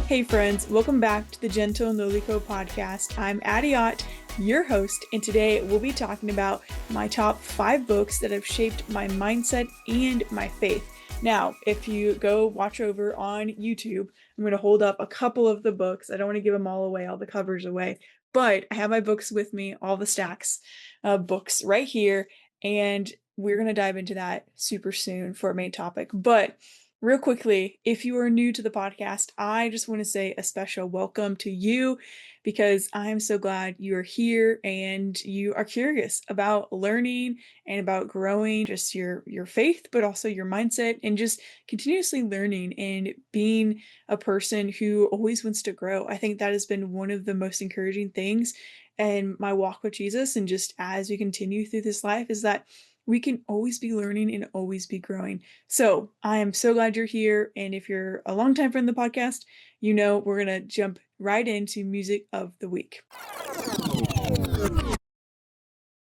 Hey friends, welcome back to the Gentle and Lowly Co podcast. I'm Addie Ott, your host, and today we'll be talking about my top 5 books that have shaped my mindset and my faith. Now, if you go watch over on YouTube, I'm going to hold up a couple of the books. I don't want to give them all away, all the covers away, but I have my books with me, all the stacks of books right here, and we're going to dive into that super soon for our main topic. But real quickly, if you are new to the podcast, I just want to say a special welcome to you because I am so glad you are here and you are curious about learning and about growing just your faith, but also your mindset and just continuously learning and being a person who always wants to grow. I think that has been one of the most encouraging things in my walk with Jesus and just as we continue through this life is that we can always be learning and always be growing. So I am so glad you're here. And if you're a longtime friend of the podcast, you know we're going to jump right into music of the week.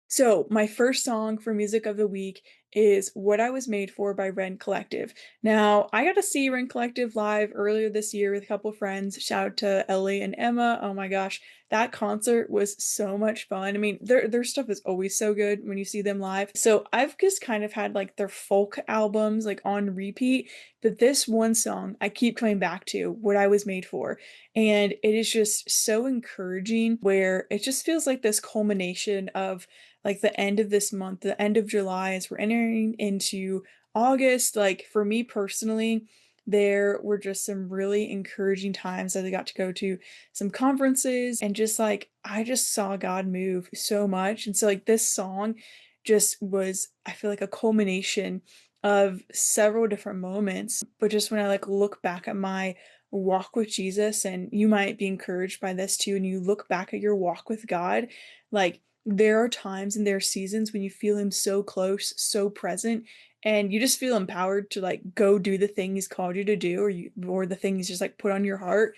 So my first song for music of the week is What I Was Made For by Rend Collective. Now, I got to see Rend Collective live earlier this year with a couple friends. Shout out to Ellie and Emma. Oh my gosh, that concert was so much fun. I mean, their stuff is always so good when you see them live. So I've just kind of had like their folk albums like on repeat, but this one song I keep coming back to, What I Was Made For. And it is just so encouraging where it just feels like this culmination of like the end of this month, the end of July, as we're entering into August. Like for me personally, there were just some really encouraging times that I got to go to some conferences and just like I just saw God move so much. And so like this song just was, I feel like a culmination of several different moments. But just when I like look back at my walk with Jesus, and you might be encouraged by this too, and you look back at your walk with God, like there are times and there are seasons when you feel him so close, so present, and you just feel empowered to like go do the thing he's called you to do, or the thing he's just like put on your heart.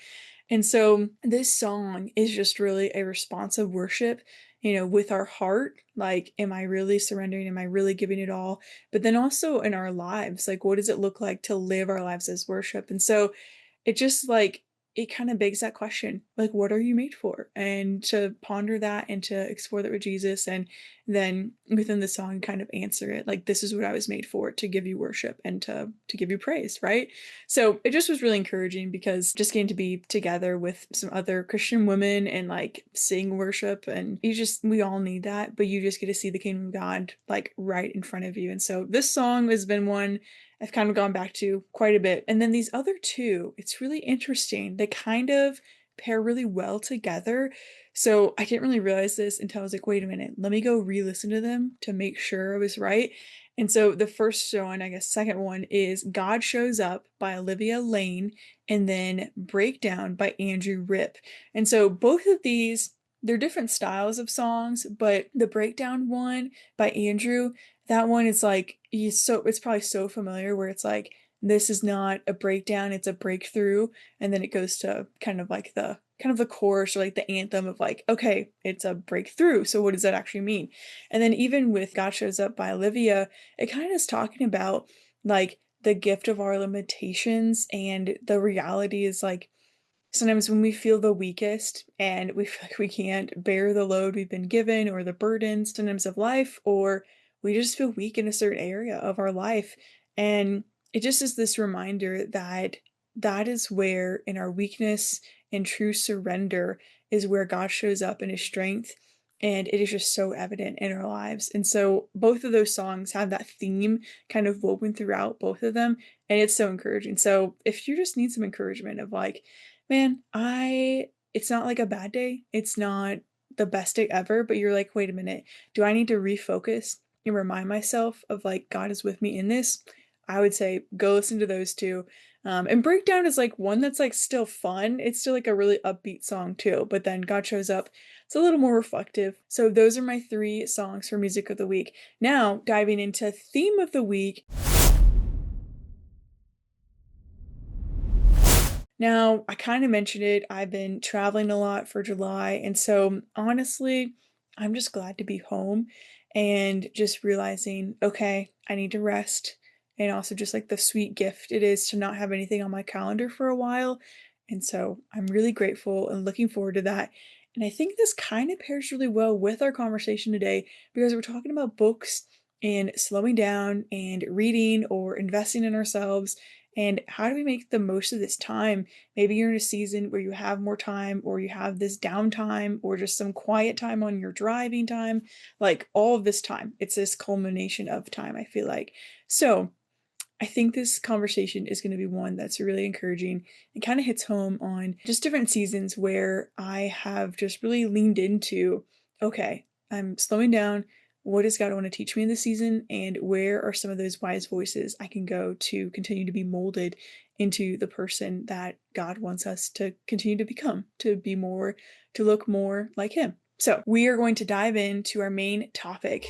And so this song is just really a responsive worship, with our heart. Like, am I really surrendering? Am I really giving it all? But then also in our lives, like, what does it look like to live our lives as worship? And so it just like it kind of begs that question, like, what are you made for? And to ponder that and to explore that with Jesus, and then within the song kind of answer it like, this is what I was made for, to give you worship and to give you praise, right? So it just was really encouraging because just getting to be together with some other Christian women and like sing worship, and we all need that, but you just get to see the kingdom of God like right in front of you. And so this song has been one I've kind of gone back to quite a bit. And then these other two, it's really interesting. They kind of pair really well together. So I didn't really realize this until I was like, wait a minute, let me go re-listen to them to make sure I was right. And so the first one, I guess second one, is God Shows Up by Olivia Lane, and then Breakdown by Andrew Ripp. And so both of these, they're different styles of songs, but the Breakdown one by Andrew, that one is like it's probably so familiar where it's like, this is not a breakdown, it's a breakthrough. And then it goes to kind of the chorus or like the anthem of like, okay, it's a breakthrough. So what does that actually mean? And then even with God Shows Up by Olivia, it kind of is talking about like the gift of our limitations, and the reality is like sometimes when we feel the weakest and we feel like we can't bear the load we've been given or the burdens sometimes of life, or we just feel weak in a certain area of our life. And it just is this reminder that that is where in our weakness and true surrender is where God shows up in his strength. And it is just so evident in our lives. And so both of those songs have that theme kind of woven throughout both of them. And it's so encouraging. So if you just need some encouragement of like, man, it's not like a bad day. It's not the best day ever, but you're like, wait a minute, do I need to refocus and remind myself of like, God is with me in this? I would say go listen to those two. And Breakdown is like one that's like still fun. It's still like a really upbeat song too, but then God Shows Up, it's a little more reflective. So those are my 3 songs for music of the week. Now diving into theme of the week. Now, I kind of mentioned it. I've been traveling a lot for July. And so, honestly, I'm just glad to be home and just realizing, okay, I need to rest. And also, just like the sweet gift it is to not have anything on my calendar for a while. And so I'm really grateful and looking forward to that. And I think this kind of pairs really well with our conversation today because we're talking about books and slowing down and reading or investing in ourselves. And how do we make the most of this time? Maybe you're in a season where you have more time, or you have this downtime, or just some quiet time on your driving time, like all of this time. It's this culmination of time, I feel like. So, I think this conversation is going to be one that's really encouraging and kind of hits home on just different seasons where I have just really leaned into, okay, I'm slowing down. What does God want to teach me in this season? And where are some of those wise voices I can go to continue to be molded into the person that God wants us to continue to become, to be more, to look more like Him? So, we are going to dive into our main topic.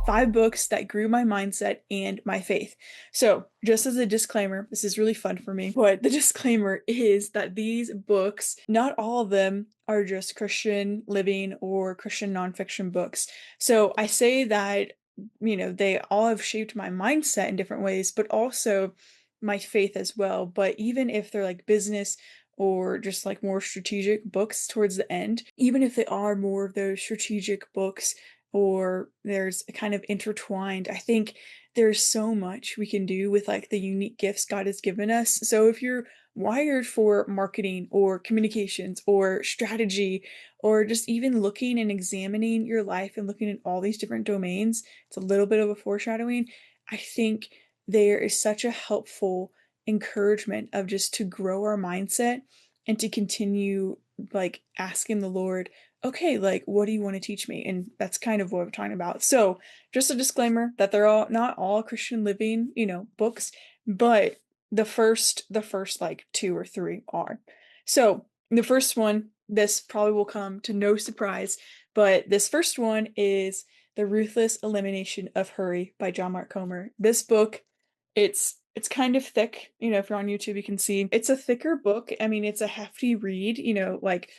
5 books that grew my mindset and my faith. So, just as a disclaimer, this is really fun for me, but the disclaimer is that these books, not all of them are just Christian living or Christian nonfiction books. So, I say that, they all have shaped my mindset in different ways, but also my faith as well. But even if they're like business or just like more strategic books towards the end, even if they are more of those strategic books or there's a kind of intertwined. I think there's so much we can do with like the unique gifts God has given us. So if you're wired for marketing or communications or strategy or just even looking and examining your life and looking at all these different domains, it's a little bit of a foreshadowing. I think there is such a helpful encouragement of just to grow our mindset and to continue like asking the Lord, okay, like, what do you want to teach me? And that's kind of what I'm talking about. So, just a disclaimer that they're all not all Christian living, books, but the first like two or three are. So, the first one, this probably will come to no surprise, but this first one is The Ruthless Elimination of Hurry by John Mark Comer. This book, it's kind of thick, if you're on YouTube, you can see it's a thicker book. I mean, it's a hefty read, like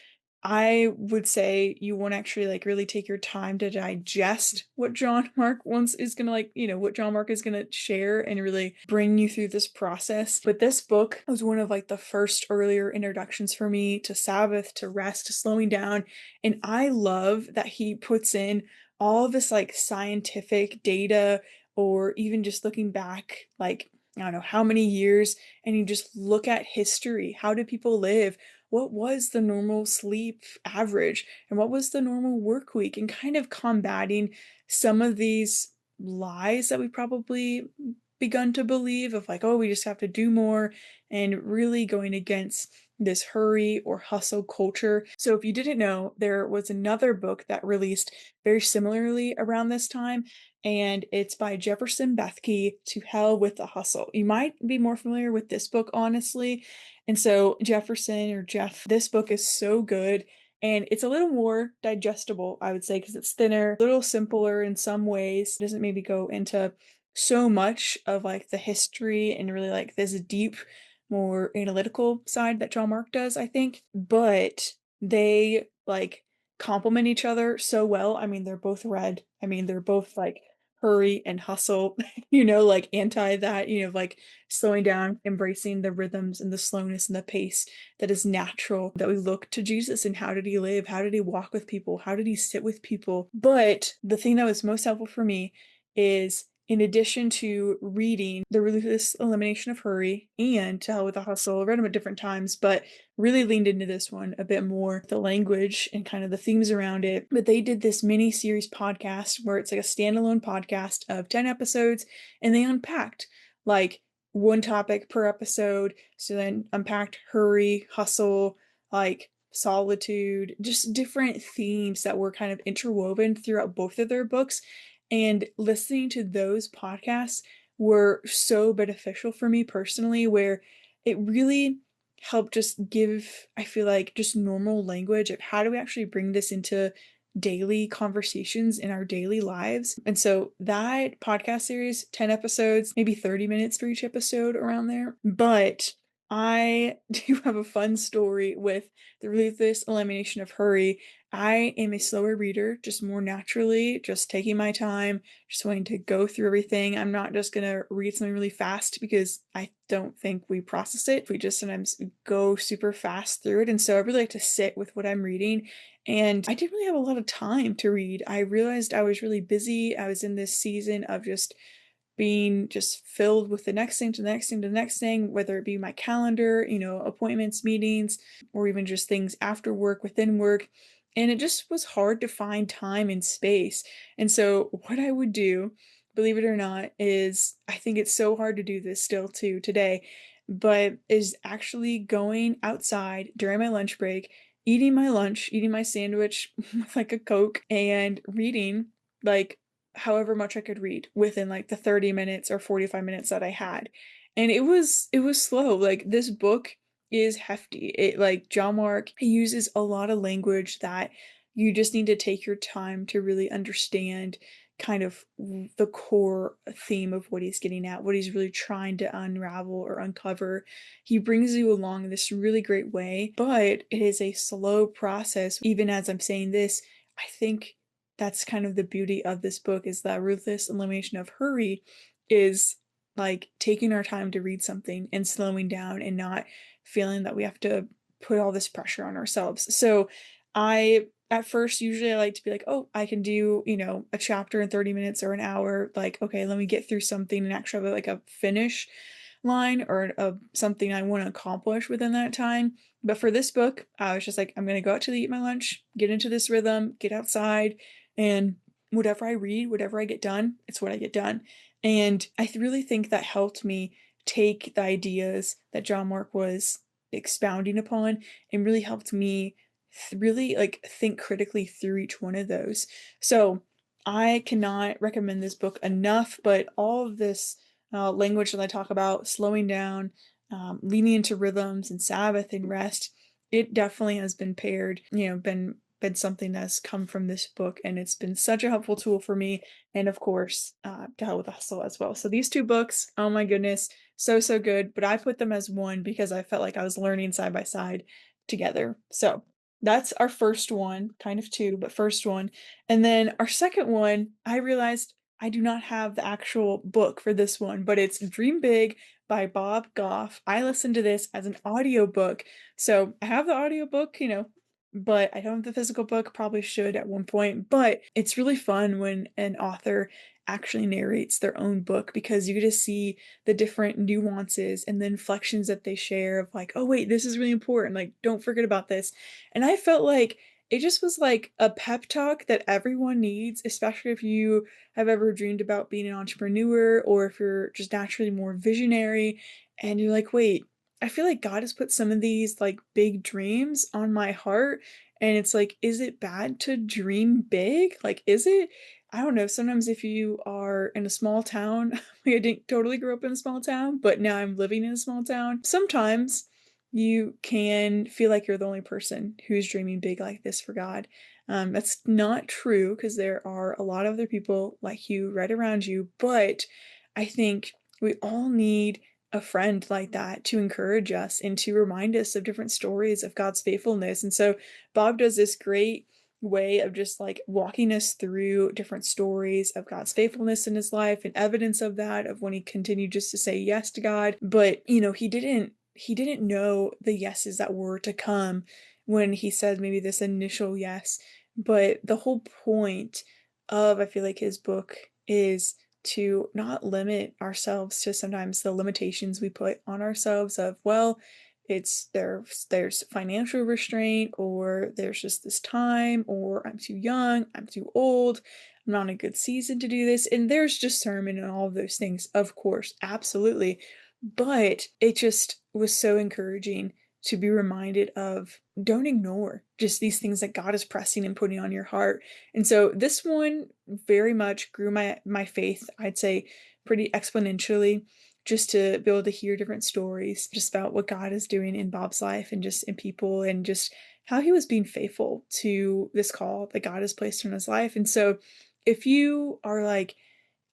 I would say you won't actually like really take your time to digest what John Mark wants is gonna like, what John Mark is gonna share and really bring you through this process. But this book was one of like the first earlier introductions for me to Sabbath, to rest, to slowing down. And I love that he puts in all of this like scientific data or even just looking back, like, I don't know how many years, and you just look at history. How did people live? What was the normal sleep average and what was the normal work week, and kind of combating some of these lies that we probably begun to believe of like, oh, we just have to do more, and really going against this hurry or hustle culture. So if you didn't know, there was another book that released very similarly around this time, and it's by Jefferson Bethke, To Hell with the Hustle. You might be more familiar with this book, honestly. And so Jefferson or Jeff, this book is so good. And it's a little more digestible, I would say, because it's thinner, a little simpler in some ways. It doesn't maybe go into so much of like the history and really like this deep, more analytical side that John Mark does, I think. But they like complement each other so well. I mean, they're both red. I mean, they're both like hurry and hustle, like anti that, like slowing down, embracing the rhythms and the slowness and the pace that is natural, that we look to Jesus and how did he live? How did he walk with people? How did he sit with people? But the thing that was most helpful for me is in addition to reading The Ruthless Elimination of Hurry and To Hell with the Hustle, I read them at different times, but really leaned into this one a bit more, the language and kind of the themes around it. But they did this mini series podcast where it's like a standalone podcast of 10 episodes, and they unpacked like one topic per episode. So then unpacked hurry, hustle, like solitude, just different themes that were kind of interwoven throughout both of their books. And listening to those podcasts were so beneficial for me personally, where it really helped just give, I feel like, just normal language of how do we actually bring this into daily conversations in our daily lives. And so that podcast series, 10 episodes, maybe 30 minutes for each episode around there. But I do have a fun story with The Ruthless Elimination of Hurry. I am a slower reader, just more naturally, just taking my time, just wanting to go through everything. I'm not just gonna read something really fast because I don't think we process it. We just sometimes go super fast through it. And so I really like to sit with what I'm reading. And I didn't really have a lot of time to read. I realized I was really busy. I was in this season of just being just filled with the next thing to the next thing to the next thing, whether it be my calendar, appointments, meetings, or even just things after work, within work. And it just was hard to find time and space. And so, what I would do, believe it or not, is I think it's so hard to do this still too today, but is actually going outside during my lunch break, eating my lunch, eating my sandwich with like a Coke, and reading like however much I could read within like the 30 minutes or 45 minutes that I had. And it was slow. Like this book is hefty. It like John Mark, he uses a lot of language that you just need to take your time to really understand kind of the core theme of what he's getting at, what he's really trying to unravel or uncover. He brings you along this really great way, but it is a slow process. Even as I'm saying this, I think that's kind of the beauty of this book is that Ruthless Elimination of Hurry is like taking our time to read something and slowing down and not feeling that we have to put all this pressure on ourselves. So I at first usually I like to be like, oh, I can do, a chapter in 30 minutes or an hour. Like, okay, let me get through something and actually have like a finish line or something I want to accomplish within that time. But for this book, I was just like, I'm gonna go out to eat my lunch, get into this rhythm, get outside, and whatever I read, whatever I get done, it's what I get done. And I really think that helped me take the ideas that John Mark was expounding upon and really helped me really like think critically through each one of those. So I cannot recommend this book enough, but all of this language that I talk about, slowing down, leaning into rhythms and Sabbath and rest, it definitely has been paired, been something that's come from this book, and it's been such a helpful tool for me. And of course, to hell with the hustle as well. So these two books, oh my goodness, so so good. But I put them as one because I felt like I was learning side by side together. So that's our first one, kind of two, but first one. And then our second one, I realized I do not have the actual book for this one, but it's Dream Big by Bob Goff. I listened to this as an audiobook. So I have the audiobook, but I don't have the physical book, probably should at one point. But it's really fun when an author actually narrates their own book because you get to see the different nuances and the inflections that they share of like, oh wait, this is really important. Like, don't forget about this. And I felt like it just was like a pep talk that everyone needs, especially if you have ever dreamed about being an entrepreneur or if you're just naturally more visionary and you're like, wait, I feel like God has put some of these like big dreams on my heart. And it's like, is it bad to dream big? Like, is it? I don't know. Sometimes if you are in a small town, like I didn't totally grow up in a small town, but now I'm living in a small town. Sometimes you can feel like you're the only person who's dreaming big like this for God. That's not true because there are a lot of other people like you right around you, but I think we all need a friend like that to encourage us and to remind us of different stories of God's faithfulness. And so Bob does this great way of just like walking us through different stories of God's faithfulness in his life and evidence of that, of when he continued just to say yes to God. But, he didn't know the yeses that were to come when he said maybe this initial yes. But the whole point of, I feel like, his book is to not limit ourselves to sometimes the limitations we put on ourselves of, well, there's financial restraint, or there's just this time, or I'm too young, I'm too old, I'm not in a good season to do this. And there's discernment and all of those things, of course, absolutely. But it just was so encouraging to be reminded of don't ignore just these things that God is pressing and putting on your heart. And so this one very much grew my faith, I'd say pretty exponentially, just to be able to hear different stories just about what God is doing in Bob's life and just in people and just how he was being faithful to this call that God has placed in his life. And so if you are like,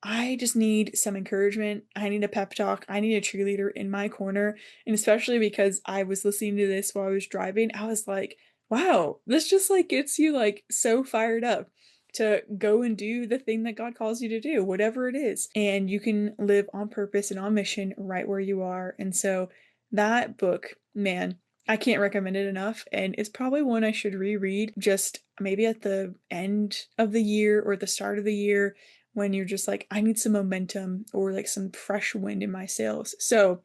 I just need some encouragement. I need a pep talk. I need a cheerleader in my corner. And especially because I was listening to this while I was driving, I was like, Wow, this just, like, gets you, like, so fired up to go and do the thing that God calls you to do, whatever it is, and you can live on purpose and on mission right where you are, and so that book, man, I can't recommend it enough, and it's probably one I should reread just maybe at the end of the year or the start of the year when you're just like, "I need some momentum or, like, some fresh wind in my sails." So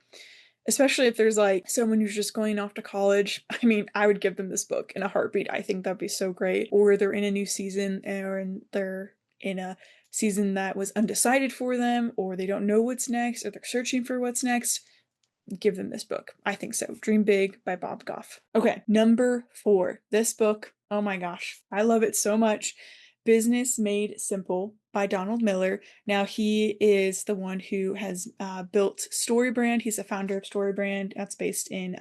especially if there's, like, someone who's just going off to college, I mean, I would give them this book in a heartbeat, I think that'd be so great. Or they're in a new season, or they're in a season that was undecided for them, or they don't know what's next, or they're searching for what's next, give them this book. I think so. Dream Big by Bob Goff. Okay, number 4. This book, oh my gosh, I love it so much. Business Made Simple by Donald Miller. Now, he is the one who has built StoryBrand. He's the founder of StoryBrand. That's based in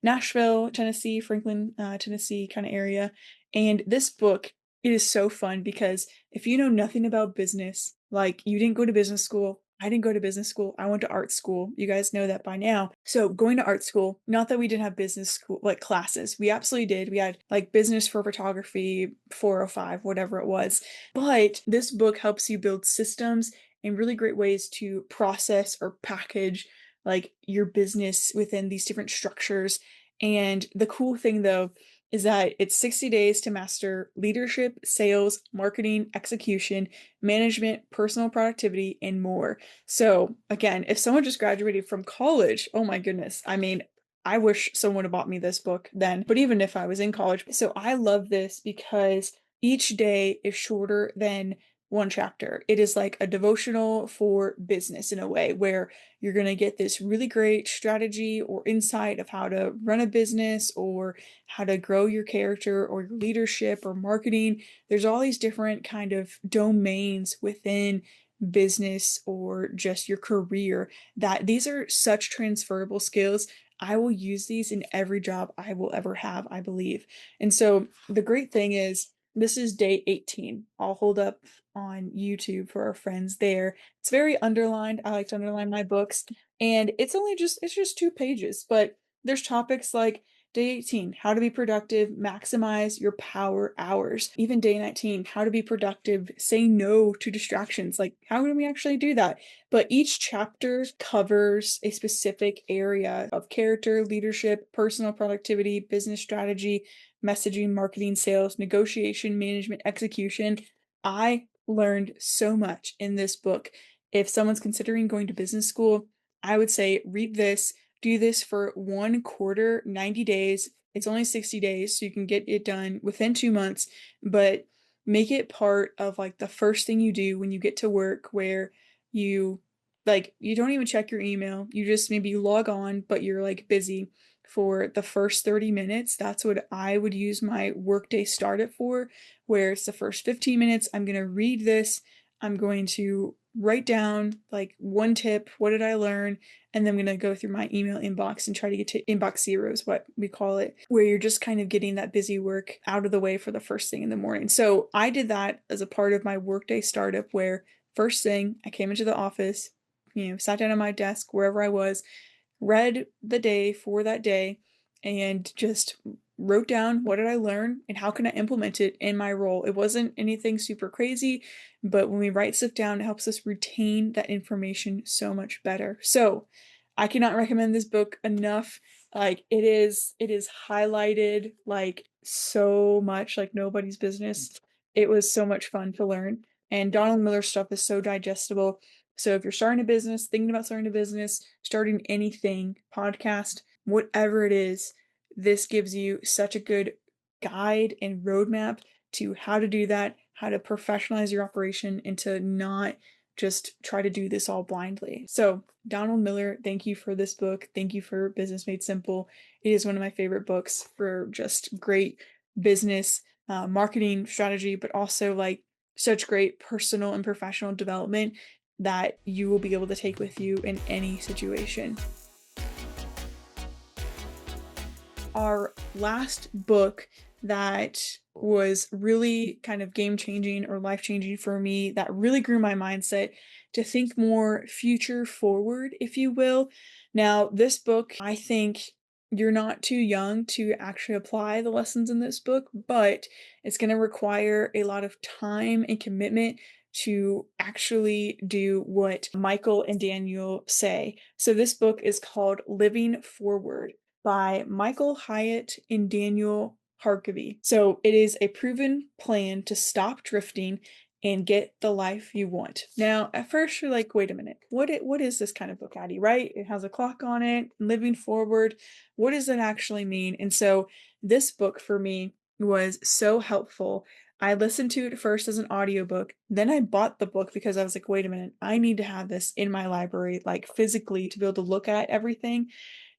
Nashville, Tennessee, Franklin, Tennessee kind of area. And this book, it is so fun because if you know nothing about business, like you didn't go to business school, I didn't go to business school. I went to art school. You guys know that by now. So going to art school, not that we didn't have business school like classes. We absolutely did. We had like business for photography, 405, whatever it was. But this book helps you build systems and really great ways to process or package like your business within these different structures. And the cool thing though is that it's 60 days to master leadership, sales, marketing, execution, management, personal productivity, and more. So, again, if someone just graduated from college, oh my goodness, I mean, I wish someone had bought me this book then, but even if I was in college. So, I love this because each day is shorter than one chapter. It is like a devotional for business in a way where you're going to get this really great strategy or insight of how to run a business or how to grow your character or your leadership or marketing. There's all these different kind of domains within business or just your career that these are such transferable skills. I will use these in every job I will ever have, I believe. And so the great thing is this is day 18. I'll hold up on YouTube for our friends there. It's very underlined. I like to underline my books. And it's just 2 pages, but there's topics like day 18, how to be productive, maximize your power hours. Even day 19, how to be productive, say no to distractions. Like, how do we actually do that? But each chapter covers a specific area of character, leadership, personal productivity, business strategy, messaging, marketing, sales, negotiation, management, execution. I learned so much in this book. If someone's considering going to business school, I would say read this, do this for 1 quarter, 90 days. It's only 60 days, so you can get it done within 2 months, but make it part of like the first thing you do when you get to work where you you don't even check your email. You just maybe log on, but you're like busy for the first 30 minutes. That's what I would use my workday startup for, where it's the first 15 minutes. I'm going to read this. I'm going to write down like one tip. What did I learn? And then I'm going to go through my email inbox and try to get to inbox zero is what we call it, where you're just kind of getting that busy work out of the way for the first thing in the morning. So I did that as a part of my workday startup where first thing I came into the office, sat down at my desk, wherever I was, read the day for that day, and just wrote down what did I learn and how can I implement it in my role. It wasn't anything super crazy, but when we write stuff down, it helps us retain that information so much better. So I cannot recommend this book enough. Like it is highlighted like so much like nobody's business. It was so much fun to learn. And Donald Miller stuff is so digestible. So if you're starting a business, thinking about starting a business, starting anything, podcast, whatever it is, this gives you such a good guide and roadmap to how to do that, how to professionalize your operation, and to not just try to do this all blindly. So, Donald Miller, thank you for this book. Thank you for Business Made Simple. It is one of my favorite books for just great business, marketing strategy, but also like such great personal and professional development that you will be able to take with you in any situation. Our last book that was really kind of game changing or life changing for me, that really grew my mindset to think more future forward, if you will. Now, this book, I think, you're not too young to actually apply the lessons in this book, but it's going to require a lot of time and commitment to actually do what Michael and Daniel say. So this book is called Living Forward by Michael Hyatt and Daniel Harkavy. So it is a proven plan to stop drifting and get the life you want. Now, at first you're like, wait a minute, what is this kind of book, Addie, right? It has a clock on it, living forward. What does that actually mean? And so this book for me was so helpful. I listened to it first as an audiobook, then I bought the book because I was like, wait a minute, I need to have this in my library, like physically to be able to look at everything.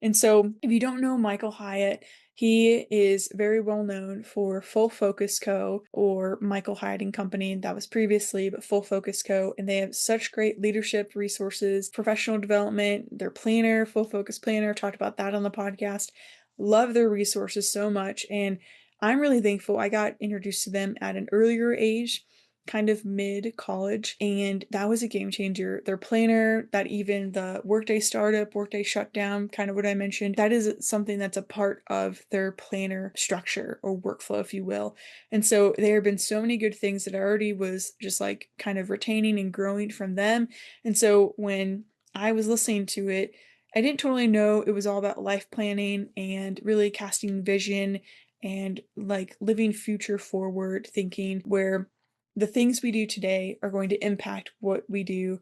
And so if you don't know Michael Hyatt, he is very well known for Full Focus Co. or Michael Hyatt and Company, that was previously, but Full Focus Co. And they have such great leadership resources, professional development, their planner, Full Focus Planner, talked about that on the podcast. Love their resources so much. And I'm really thankful I got introduced to them at an earlier age, kind of mid college, and that was a game changer. Their planner, that even the workday startup, workday shutdown, kind of what I mentioned, that is something that's a part of their planner structure or workflow, if you will. And so there have been so many good things that I already was just like kind of retaining and growing from them. And so when I was listening to it, I didn't totally know it was all about life planning and really casting vision and like living future forward thinking, where the things we do today are going to impact what we do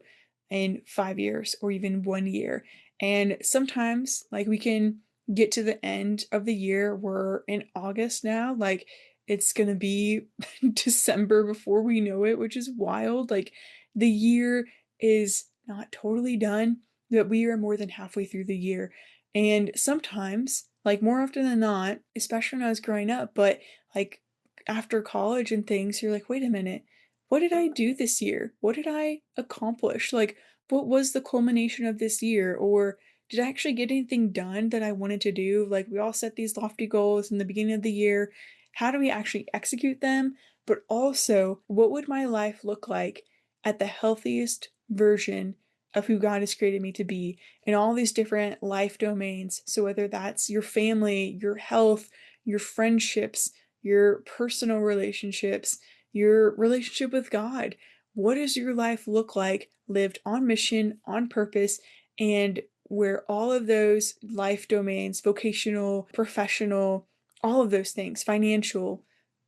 in 5 years or even 1 year. And sometimes, like, we can get to the end of the year. We're in August now. Like, it's going to be December before we know it, which is wild. Like, the year is not totally done, but we are more than halfway through the year. And sometimes, like more often than not, especially when I was growing up, but like after college and things, you're like, wait a minute, what did I do this year? What did I accomplish? Like, what was the culmination of this year? Or did I actually get anything done that I wanted to do? Like, we all set these lofty goals in the beginning of the year. How do we actually execute them? But also, what would my life look like at the healthiest version of who God has created me to be in all these different life domains? So, whether that's your family, your health, your friendships, your personal relationships, your relationship with God. What does your life look like lived on mission, on purpose, and where all of those life domains, vocational, professional, all of those things, financial,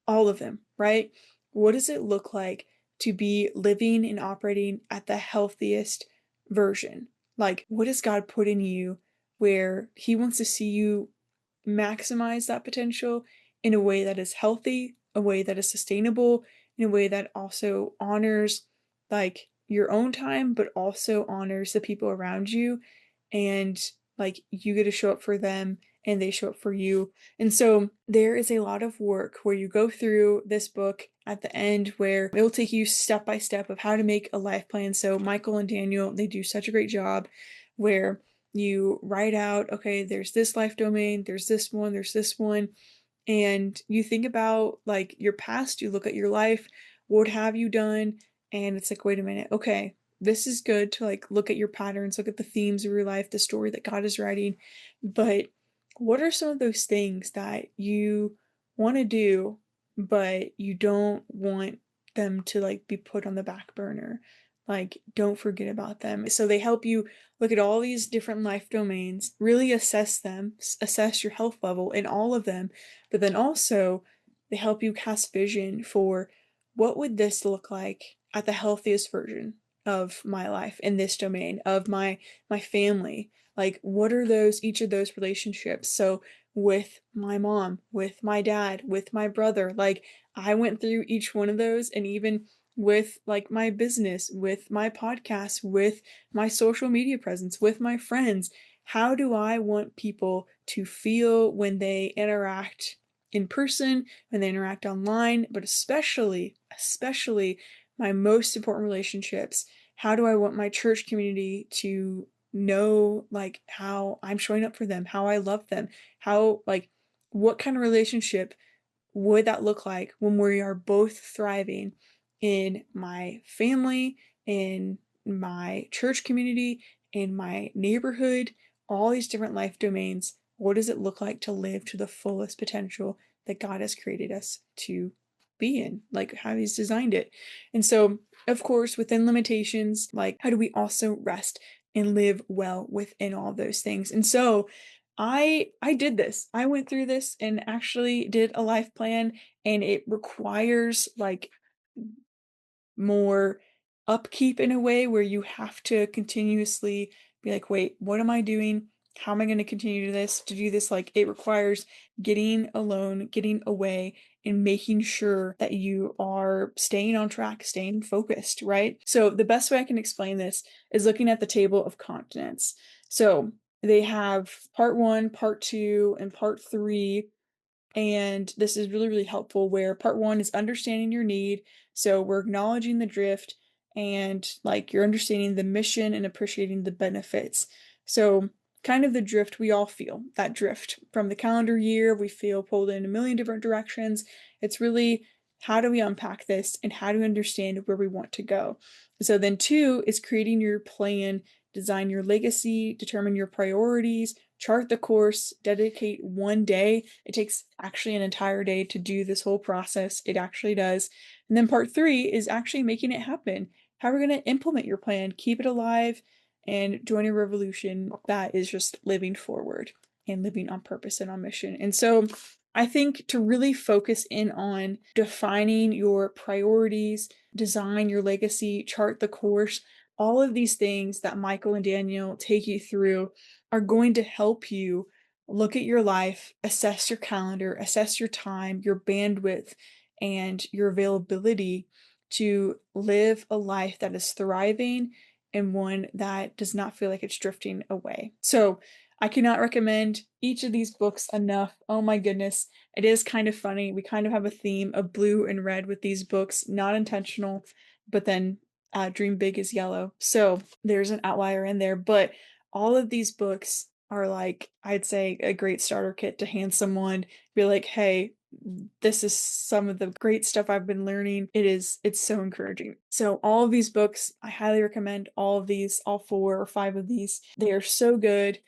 all of them, right? What does it look like to be living and operating at the healthiest version? Like, what does God put in you where He wants to see you maximize that potential in a way that is healthy, a way that is sustainable, in a way that also honors like your own time, but also honors the people around you. And like you get to show up for them and they show up for you. And so there is a lot of work where you go through this book at the end where it'll take you step by step of how to make a life plan. So Michael and Daniel, they do such a great job where you write out, okay, there's this life domain, there's this one, and you think about like your past, you look at your life, what have you done? And it's like, wait a minute, okay, this is good to like look at your patterns, look at the themes of your life, the story that God is writing. But what are some of those things that you want to do, but you don't want them to like be put on the back burner? Like, don't forget about them. So they help you look at all these different life domains, really assess them, assess your health level in all of them, but then also they help you cast vision for what would this look like at the healthiest version of my life in this domain of my family. Like, what are those, each of those relationships? So with my mom, with my dad, with my brother, like I went through each one of those, and even with like my business, with my podcast, with my social media presence, with my friends. How do I want people to feel when they interact in person, when they interact online, but especially my most important relationships? How do I want my church community to know like how I'm showing up for them, how I love them, how like what kind of relationship would that look like when we are both thriving in my family, in my church community, in my neighborhood, all these different life domains? what does it look like to live to the fullest potential that God has created us to be in, like how He's designed it. And so, of course, within limitations, like how do we also rest and live well within all those things? And so I did this. I went through this and actually did a life plan, and it requires like more upkeep in a way where you have to continuously be like, wait, what am I doing? How am I going to continue to do this? Like, it requires getting alone, getting away, and making sure that you are staying on track, staying focused, right? So, the best way I can explain this is looking at the table of continents. So, they have part one, part two, and part three, and this is really, really helpful where part one is understanding your need. So we're acknowledging the drift and like you're understanding the mission and appreciating the benefits. So kind of the drift we all feel, that drift from the calendar year, we feel pulled in a million different directions. It's really how do we unpack this and how do we understand where we want to go? So then two is creating your plan, design your legacy, determine your priorities, chart the course, dedicate one day. It takes actually an entire day to do this whole process. It actually does. And then part three is actually making it happen. How are we going to implement your plan, keep it alive, and join a revolution that is just living forward and living on purpose and on mission. And so I think to really focus in on defining your priorities, design your legacy, chart the course, all of these things that Michael and Daniel take you through are going to help you look at your life, assess your calendar, assess your time, your bandwidth, and your availability to live a life that is thriving and one that does not feel like it's drifting away. So I cannot recommend each of these books enough. Oh my goodness. It is kind of funny. We kind of have a theme of blue and red with these books, not intentional, but then Dream Big is yellow. So there's an outlier in there, but all of these books are like, I'd say, a great starter kit to hand someone, be like, hey, this is some of the great stuff I've been learning. It's so encouraging. So all of these books, I highly recommend all of these, all 4 or 5 of these. They are so good.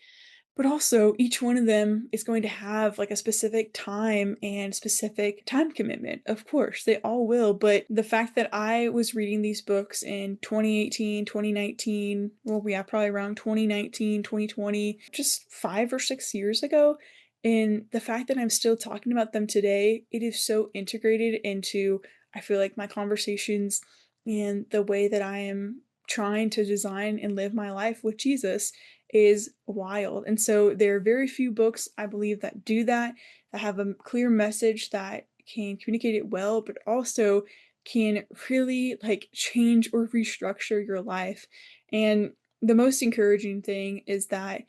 But also, each one of them is going to have like a specific time and specific time commitment. Of course, they all will. But the fact that I was reading these books in 2018, 2019, well, yeah, probably around 2019, 2020, just 5 or 6 years ago. And the fact that I'm still talking about them today, it is so integrated into, I feel like, my conversations and the way that I am trying to design and live my life with Jesus is wild. And so there are very few books, I believe, that do that, that have a clear message that can communicate it well, but also can really like change or restructure your life. And the most encouraging thing is that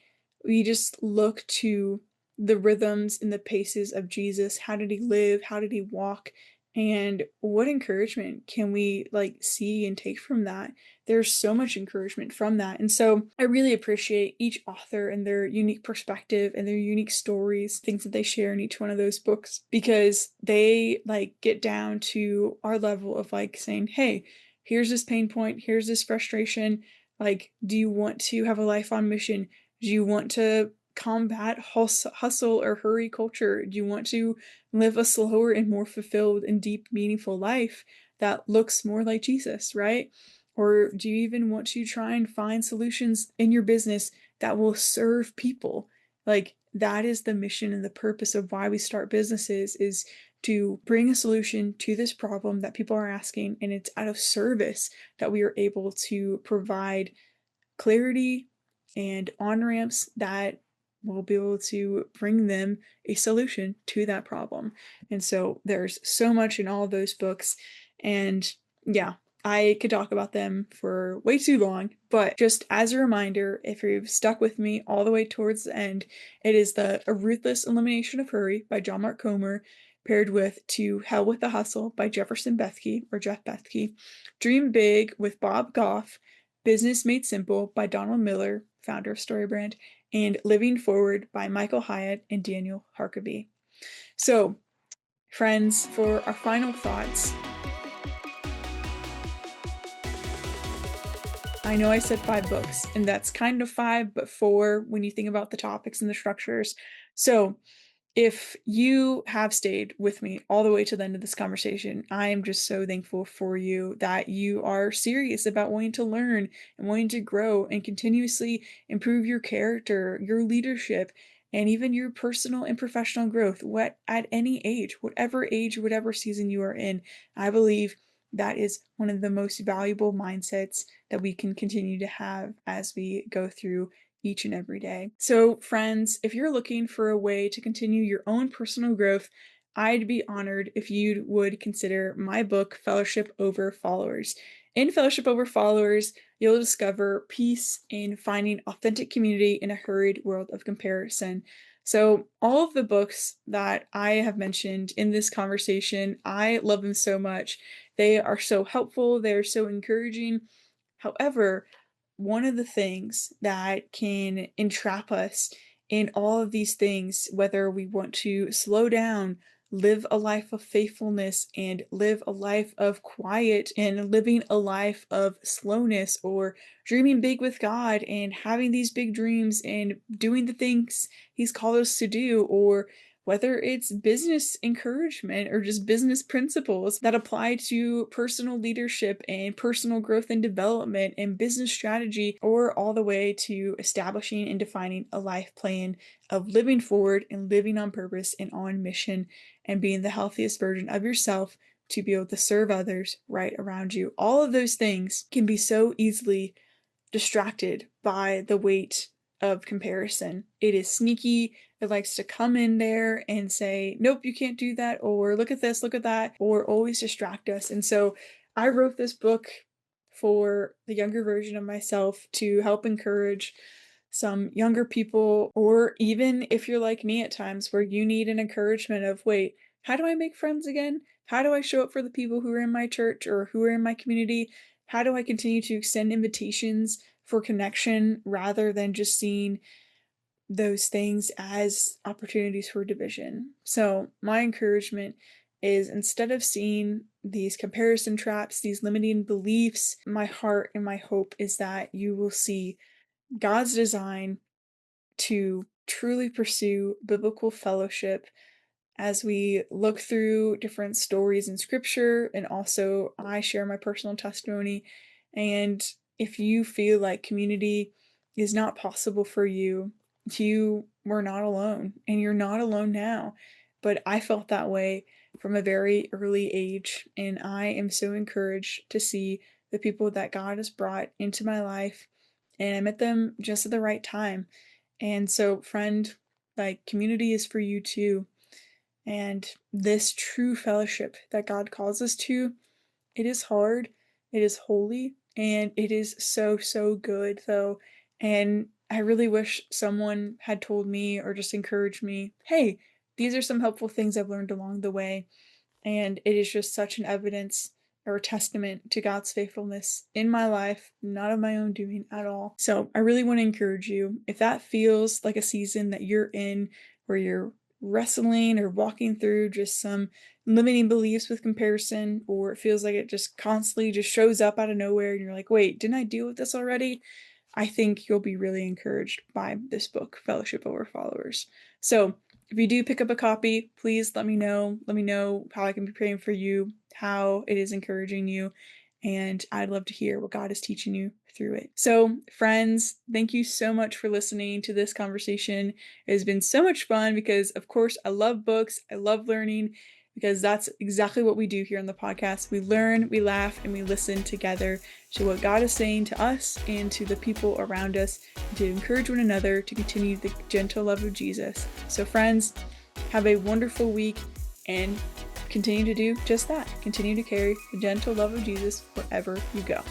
we just look to the rhythms and the paces of Jesus. How did he live? How did he walk? And what encouragement can we like see and take from that? There's so much encouragement from that. And so I really appreciate each author and their unique perspective and their unique stories, things that they share in each one of those books, because they like get down to our level of like saying, hey, here's this pain point, here's this frustration. Like, do you want to have a life on mission? Do you want to combat hustle or hurry culture? Do you want to live a slower and more fulfilled and deep, meaningful life that looks more like Jesus, right? Or do you even want to try and find solutions in your business that will serve people? Like, that is the mission and the purpose of why we start businesses, is to bring a solution to this problem that people are asking, and it's out of service that we are able to provide clarity and on-ramps that will be able to bring them a solution to that problem. And so there's so much in all of those books, and yeah, I could talk about them for way too long, but just as a reminder, if you've stuck with me all the way towards the end, it is the A Ruthless Elimination of Hurry by John Mark Comer, paired with To Hell with the Hustle by Jefferson Bethke, or Jeff Bethke, Dream Big with Bob Goff, Business Made Simple by Donald Miller, founder of StoryBrand, and Living Forward by Michael Hyatt and Daniel Harkavy. So, friends, for our final thoughts, I know I said 5 books, and that's kind of 5, but 4 when you think about the topics and the structures. So if you have stayed with me all the way to the end of this conversation, I am just so thankful for you that you are serious about wanting to learn and wanting to grow and continuously improve your character, your leadership, and even your personal and professional growth. What at any age, whatever season you are in, I believe that is one of the most valuable mindsets that we can continue to have as we go through each and every day. So, friends, if you're looking for a way to continue your own personal growth, I'd be honored if you would consider my book, Fellowship Over Followers. In Fellowship Over Followers, you'll discover peace in finding authentic community in a hurried world of comparison. So, all of the books that I have mentioned in this conversation, I love them so much. They are so helpful, they're so encouraging. However, one of the things that can entrap us in all of these things, whether we want to slow down, live a life of faithfulness, and live a life of quiet, and living a life of slowness, or dreaming big with God and having these big dreams and doing the things He's called us to do, or whether it's business encouragement or just business principles that apply to personal leadership and personal growth and development and business strategy, or all the way to establishing and defining a life plan of living forward and living on purpose and on mission and being the healthiest version of yourself to be able to serve others right around you. All of those things can be so easily distracted by the weight of comparison. It is sneaky. It likes to come in there and say, nope, you can't do that, or look at this, look at that, or always distract us. And so I wrote this book for the younger version of myself to help encourage some younger people, or even if you're like me at times where you need an encouragement of, wait, how do I make friends again? How do I show up for the people who are in my church or who are in my community? How do I continue to extend invitations for connection rather than just seeing those things as opportunities for division? So, my encouragement is, instead of seeing these comparison traps, these limiting beliefs, my heart and my hope is that you will see God's design to truly pursue biblical fellowship as we look through different stories in scripture, and also I share my personal testimony. And if you feel like community is not possible for you, you were not alone, and you're not alone now. But I felt that way from a very early age, and I am so encouraged to see the people that God has brought into my life, and I met them just at the right time. And so, friend, like, community is for you too. And this true fellowship that God calls us to, it is hard, it is holy, and it is so, so good, though. And I really wish someone had told me or just encouraged me, hey, these are some helpful things I've learned along the way. And it is just such an evidence or a testament to God's faithfulness in my life, not of my own doing at all. So I really want to encourage you, if that feels like a season that you're in where you're wrestling or walking through just some limiting beliefs with comparison, or it feels like it just constantly just shows up out of nowhere and you're like, wait, didn't I deal with this already? I think you'll be really encouraged by this book, Fellowship Over Followers. So if you do pick up a copy, please let me know. Let me know how I can be praying for you, how it is encouraging you, and I'd love to hear what God is teaching you through it. So, friends, thank you so much for listening to this conversation. It has been so much fun because, of course, I love books, I love learning, because that's exactly what we do here on the podcast. We learn, we laugh, and we listen together to what God is saying to us and to the people around us, and to encourage one another to continue the gentle love of Jesus. So, friends, have a wonderful week and continue to do just that. Continue to carry the gentle love of Jesus wherever you go.